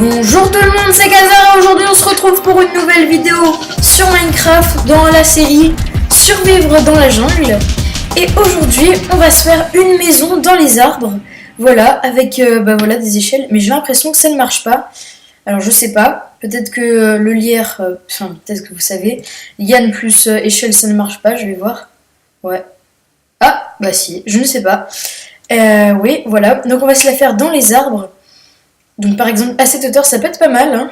Bonjour tout le monde, c'est Kazara. Aujourd'hui on se retrouve pour une nouvelle vidéo sur Minecraft dans la série Survivre dans la jungle. Et aujourd'hui on va se faire une maison dans les arbres. Voilà, avec voilà, des échelles. Mais j'ai l'impression que ça ne marche pas. Alors je sais pas, peut-être que le lierre, peut-être que vous savez, liane plus échelle ça ne marche pas, je vais voir. Ouais. Ah, bah si, je ne sais pas. Oui, voilà, donc on va se la faire dans les arbres. Donc par exemple à cette hauteur ça peut être pas mal, hein.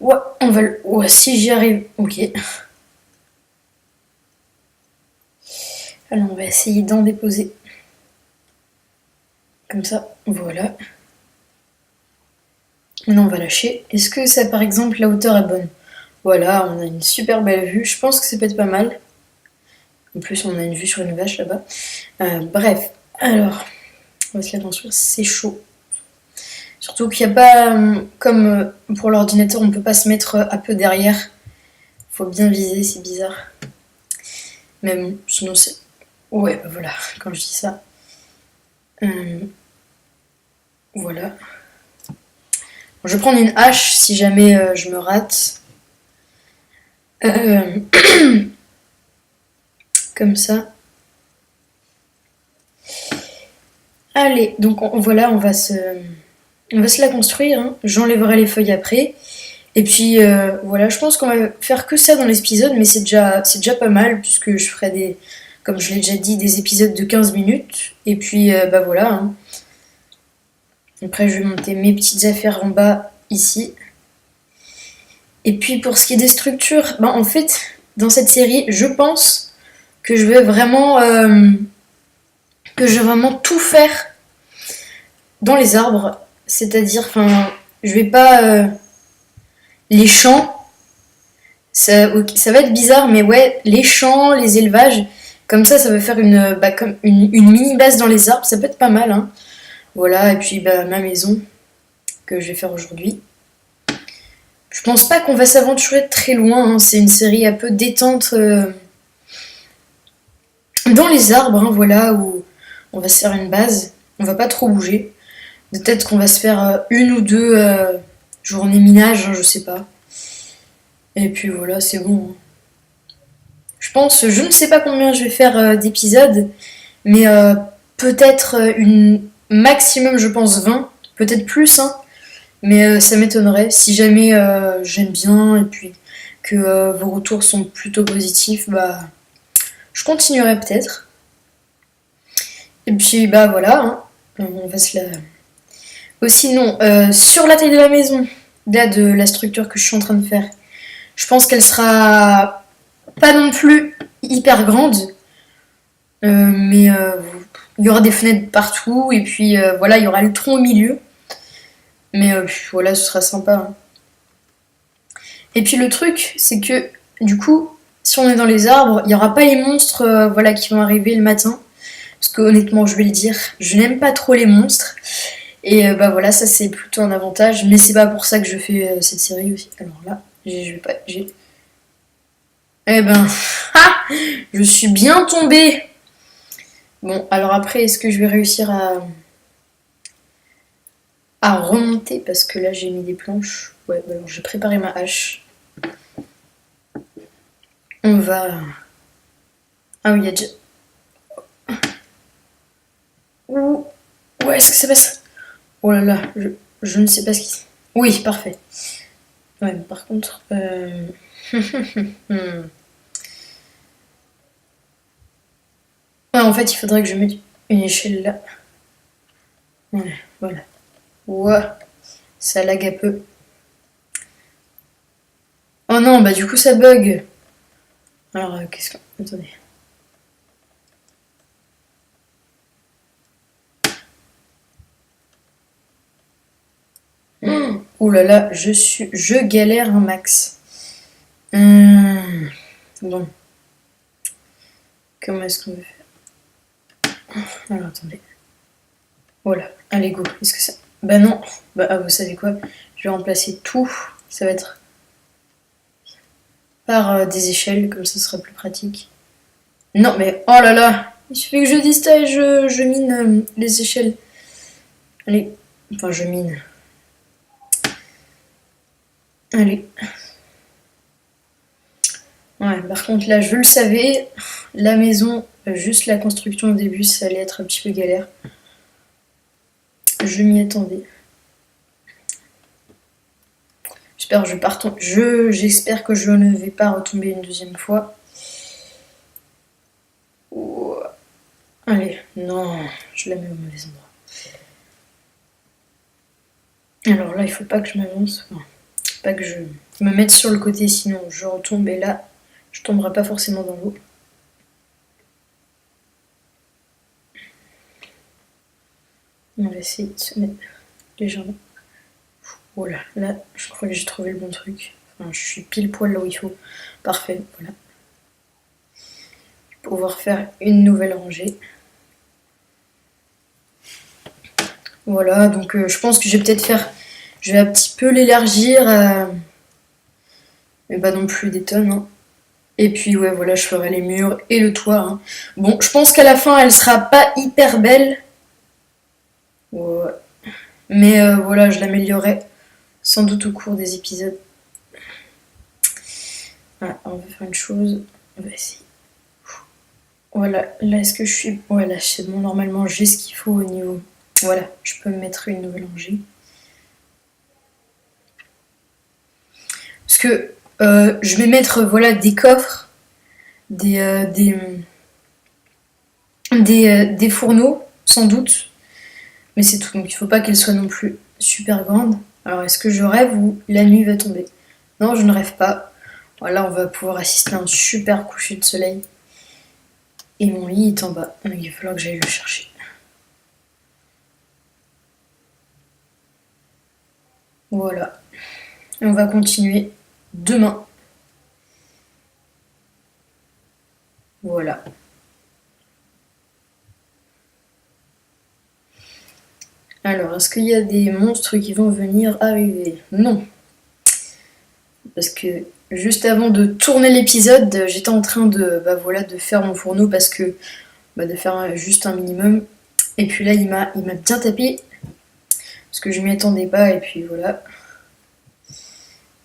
Ouais, si j'y arrive, ok. Alors on va essayer d'en déposer. Comme ça, voilà. Maintenant on va lâcher. Est-ce que ça par exemple la hauteur est bonne? Voilà, on a une super belle vue, je pense que ça peut être pas mal. En plus on a une vue sur une vache là-bas. Bref, alors, on va se la construire, c'est chaud. Surtout qu'il n'y a pas, comme pour l'ordinateur, on ne peut pas se mettre un peu derrière. Faut bien viser, c'est bizarre. Mais bon, sinon c'est... Ouais, bah voilà, quand je dis ça. Voilà. Bon, je vais prendre une hache si jamais je me rate. Comme ça. Allez, donc voilà, on va se la construire, hein. J'enlèverai les feuilles après. Et puis voilà, je pense qu'on va faire que ça dans l'épisode, mais c'est déjà pas mal, puisque je ferai comme je l'ai déjà dit, des épisodes de 15 minutes. Et puis bah voilà, hein. Après je vais monter mes petites affaires en bas, ici. Et puis pour ce qui est des structures, en fait, dans cette série, je pense que je vais vraiment tout faire dans les arbres. C'est-à-dire, je vais pas... les champs, ça va être bizarre, mais ouais, les champs, les élevages, comme ça va faire comme une mini base dans les arbres, ça peut être pas mal, hein. Voilà, et puis ma maison que je vais faire aujourd'hui. Je pense pas qu'on va s'aventurer très loin, hein. C'est une série un peu détente dans les arbres, hein, voilà, où on va se faire une base, on va pas trop bouger. Peut-être qu'on va se faire une ou deux journées minage, hein, je sais pas. Et puis voilà, c'est bon. Je pense, je ne sais pas combien je vais faire d'épisodes, mais peut-être une maximum, je pense 20, peut-être plus, hein. Mais ça m'étonnerait. Si jamais j'aime bien et puis que vos retours sont plutôt positifs, je continuerai peut-être. Et puis voilà, hein. On va se la... Aussi non, sur la taille de la maison, là de la structure que je suis en train de faire, je pense qu'elle sera pas non plus hyper grande, mais il y aura des fenêtres partout, et puis voilà, il y aura le tronc au milieu. Mais voilà, ce sera sympa, hein. Et puis le truc, c'est que du coup, si on est dans les arbres, il n'y aura pas les monstres voilà, qui vont arriver le matin. Parce que honnêtement, je vais le dire, je n'aime pas trop les monstres. Et voilà, ça c'est plutôt un avantage, mais c'est pas pour ça que je fais cette série aussi. Alors là, Eh ben, je suis bien tombée. Bon, alors après, est-ce que je vais réussir à remonter? Parce que là, j'ai mis des planches. Ouais, alors j'ai préparé ma hache. On va... Ah oui, il y a déjà... Ouh, ouais, est-ce que ça passe? Oh là là, je ne sais pas ce qui... Oui, parfait. Ouais, mais par contre... Ouais, en fait, il faudrait que je mette une échelle là. Ouais, voilà. Ouais, ça lag un peu. Oh non, du coup, ça bug. Alors, qu'est-ce que... Attendez. Oh là là, je galère un max. Bon. Comment est-ce qu'on veut faire? Alors, attendez. Voilà, allez, go. Est-ce que ça... non. Vous savez quoi? Je vais remplacer tout. Ça va être par des échelles, comme ça ce sera plus pratique. Non, mais oh là là! Il suffit que je dise ça et je mine les échelles. Allez, enfin, je mine. Allez. Ouais, par contre là, je le savais, la maison, juste la construction au début, ça allait être un petit peu galère. Je m'y attendais. J'espère que je ne vais pas retomber une deuxième fois. Oh. Allez, non, je la mets au mauvais endroit. Alors là, il faut pas que je m'avance, enfin, pas que je me mette sur le côté, sinon je retombe et là, je tomberai pas forcément dans l'eau. On va essayer de se mettre légèrement. Voilà, là, je crois que j'ai trouvé le bon truc. Enfin, je suis pile poil là où il faut. Parfait, voilà. Je vais pouvoir faire une nouvelle rangée. Voilà, donc je pense que je vais peut-être faire... Je vais un petit peu l'élargir, mais pas non plus des tonnes. Hein. Et puis ouais, voilà, je ferai les murs et le toit. Hein. Bon, je pense qu'à la fin, elle sera pas hyper belle. Ouais. Mais voilà, je l'améliorerai sans doute au cours des épisodes. Ah, on va faire une chose. On va essayer. Voilà, là est-ce que je suis... Voilà, c'est bon, normalement j'ai ce qu'il faut au niveau... Voilà, je peux me mettre une nouvelle rangée. Parce que je vais mettre voilà, des coffres, des fourneaux, sans doute. Mais c'est tout, donc il faut pas qu'elle soit non plus super grande. Alors est-ce que je rêve ou la nuit va tomber? Non, je ne rêve pas. Voilà, on va pouvoir assister à un super coucher de soleil. Et mon lit est en bas, donc il va falloir que j'aille le chercher. Voilà. Et on va continuer demain. Voilà. Alors, est-ce qu'il y a des monstres qui vont venir arriver? Non. Parce que juste avant de tourner l'épisode, j'étais en train de, voilà, de faire mon fourneau parce que de faire juste un minimum. Et puis là, il m'a bien tapé parce que je m'y attendais pas. Et puis voilà.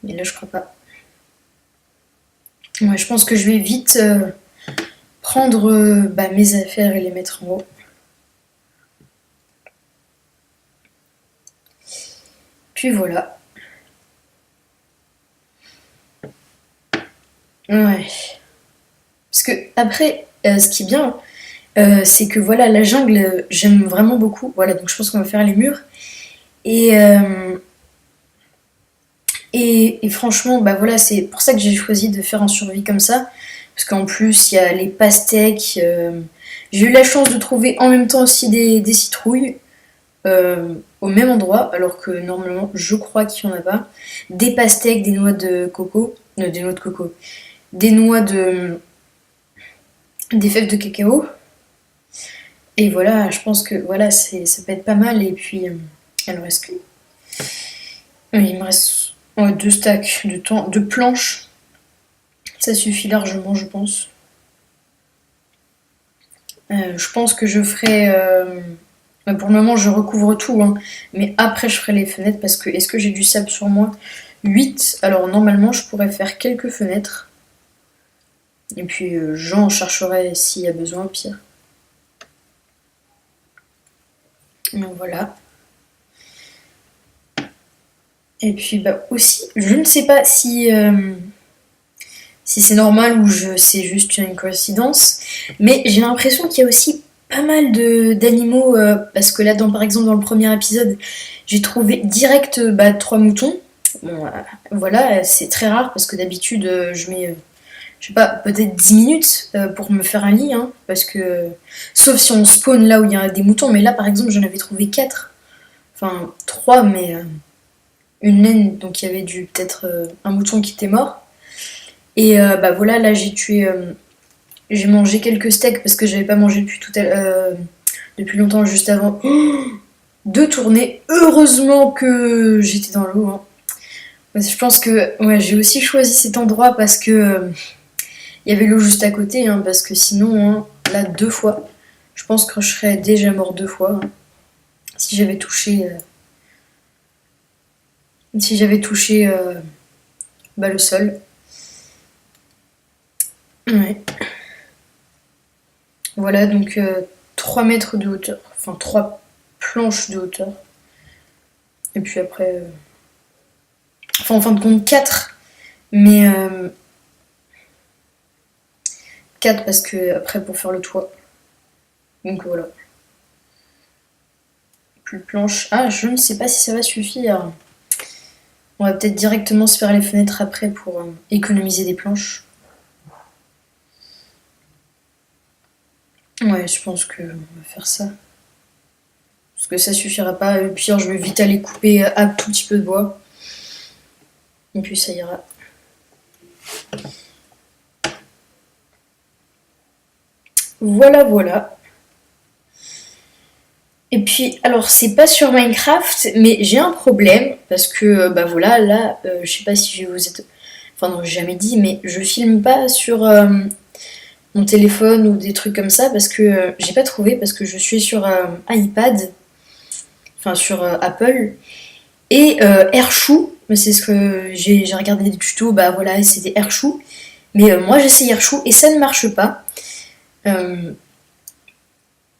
Mais là, je crois pas. Ouais, je pense que je vais vite prendre mes affaires et les mettre en haut. Puis voilà. Ouais. Parce que après, ce qui est bien, c'est que voilà, la jungle, j'aime vraiment beaucoup. Voilà, donc je pense qu'on va faire les murs. Et, et franchement, voilà, c'est pour ça que j'ai choisi de faire un survie comme ça. Parce qu'en plus, il y a les pastèques. J'ai eu la chance de trouver en même temps aussi des citrouilles au même endroit, alors que normalement, je crois qu'il n'y en a pas. Des pastèques, des noix de coco. Des noix de coco. Des noix de... Des fèves de cacao. Et voilà, je pense que voilà, ça peut être pas mal. Et puis, alors est-ce que... Oui, il me reste 2 stacks de planches. Ça suffit largement, je pense. Je pense que je ferai... pour le moment, je recouvre tout. Hein, mais après, je ferai les fenêtres parce que... Est-ce que j'ai du sable sur moi? 8. Alors, normalement, je pourrais faire quelques fenêtres. Et puis, j'en chercherai s'il y a besoin, pire. Donc voilà. Et puis aussi, je ne sais pas si c'est normal ou c'est juste une coïncidence, mais j'ai l'impression qu'il y a aussi pas mal d'animaux, parce que là, par exemple, dans le premier épisode, j'ai trouvé direct 3 moutons. Bon, voilà, c'est très rare parce que d'habitude, je mets, je sais pas, peut-être 10 minutes pour me faire un lit, hein, parce que, sauf si on spawn là où il y a des moutons, mais là, par exemple, j'en avais trouvé 4. Enfin, 3, mais une laine, donc il y avait peut-être un mouton qui était mort. Et voilà, là j'ai mangé quelques steaks parce que j'avais pas mangé depuis longtemps, juste avant de tourner. Heureusement que j'étais dans l'eau. Hein. Je pense que ouais, j'ai aussi choisi cet endroit parce que il y avait l'eau juste à côté, hein, parce que sinon, hein, là 2 fois, je pense que je serais déjà mort 2 fois hein, si j'avais touché. le sol. Ouais. Voilà, donc 3 mètres de hauteur, enfin 3 planches de hauteur. Et puis après, enfin en fin de compte 4, mais 4 parce que après pour faire le toit. Donc voilà. Plus de planches. Ah, je ne sais pas si ça va suffire. On va peut-être directement se faire les fenêtres après pour économiser des planches. Ouais, je pense qu'on va faire ça. Parce que ça suffira pas. Au pire, je vais vite aller couper un tout petit peu de bois. Et puis ça ira. Voilà, voilà. Et puis, alors, c'est pas sur Minecraft, mais j'ai un problème. Parce que, bah voilà, là, je sais pas si je vais vous être... Enfin, non, j'ai jamais dit, mais je filme pas sur mon téléphone ou des trucs comme ça. Parce que j'ai pas trouvé, parce que je suis sur iPad. Enfin, sur Apple. Et Airshou, c'est ce que j'ai regardé des tutos, bah voilà, c'était Airshou. Mais moi, j'essaie Airshou et ça ne marche pas.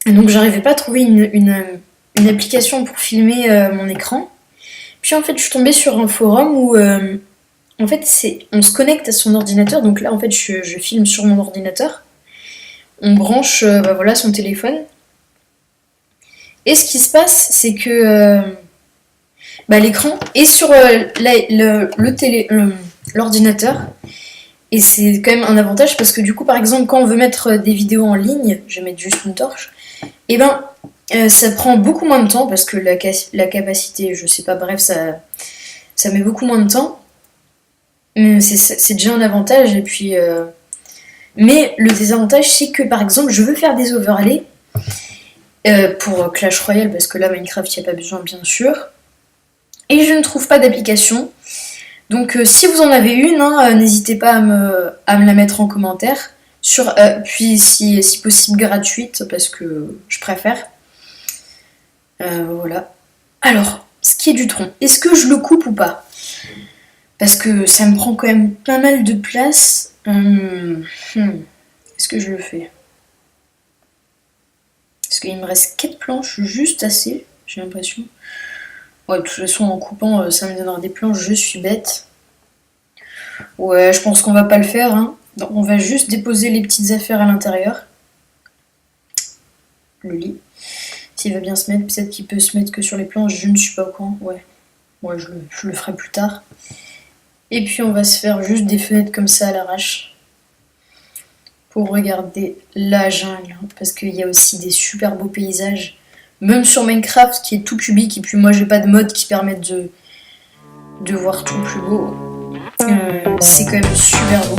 Donc j'arrivais pas à trouver une application pour filmer mon écran. Puis en fait je suis tombée sur un forum où en fait on se connecte à son ordinateur. Donc là en fait je filme sur mon ordinateur. On branche bah, voilà, son téléphone. Et ce qui se passe c'est que bah, l'écran est sur l'ordinateur. Et c'est quand même un avantage parce que du coup par exemple quand on veut mettre des vidéos en ligne, je vais mettre juste une torche, et ben ça prend beaucoup moins de temps parce que la capacité, je sais pas, bref, ça met beaucoup moins de temps. C'est déjà un avantage. Et puis, mais le désavantage, c'est que par exemple, je veux faire des overlays pour Clash Royale parce que là, Minecraft, il n'y a pas besoin, bien sûr. Et je ne trouve pas d'application. Donc, si vous en avez une, hein, n'hésitez pas à me la mettre en commentaire. Puis, si possible, gratuite parce que je préfère. Voilà. Alors, ce qui est du tronc, est-ce que je le coupe ou pas? Parce que ça me prend quand même pas mal de place. Est-ce que je le fais? Parce qu'il me reste 4 planches, juste assez, j'ai l'impression. Ouais, de toute façon, en coupant, ça me donnera des planches, je suis bête. Ouais, je pense qu'on va pas le faire. Hein. Donc, on va juste déposer les petites affaires à l'intérieur. Le lit. S'il va bien se mettre, peut-être qu'il peut se mettre que sur les planches, je ne suis pas au courant. Ouais, je le ferai plus tard. Et puis on va se faire juste des fenêtres comme ça à l'arrache. Pour regarder la jungle. Parce qu'il y a aussi des super beaux paysages. Même sur Minecraft qui est tout cubique. Et puis moi j'ai pas de mode qui permettent de voir tout plus beau. C'est quand même super beau.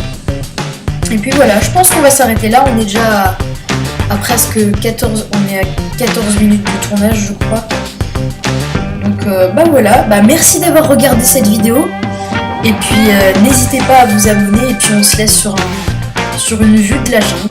Et puis voilà, je pense qu'on va s'arrêter là. On est déjà à presque 14, on est à 14 minutes de tournage, je crois. Donc bah voilà, bah merci d'avoir regardé cette vidéo. Et puis n'hésitez pas à vous abonner et puis on se laisse sur une vue de la jungle.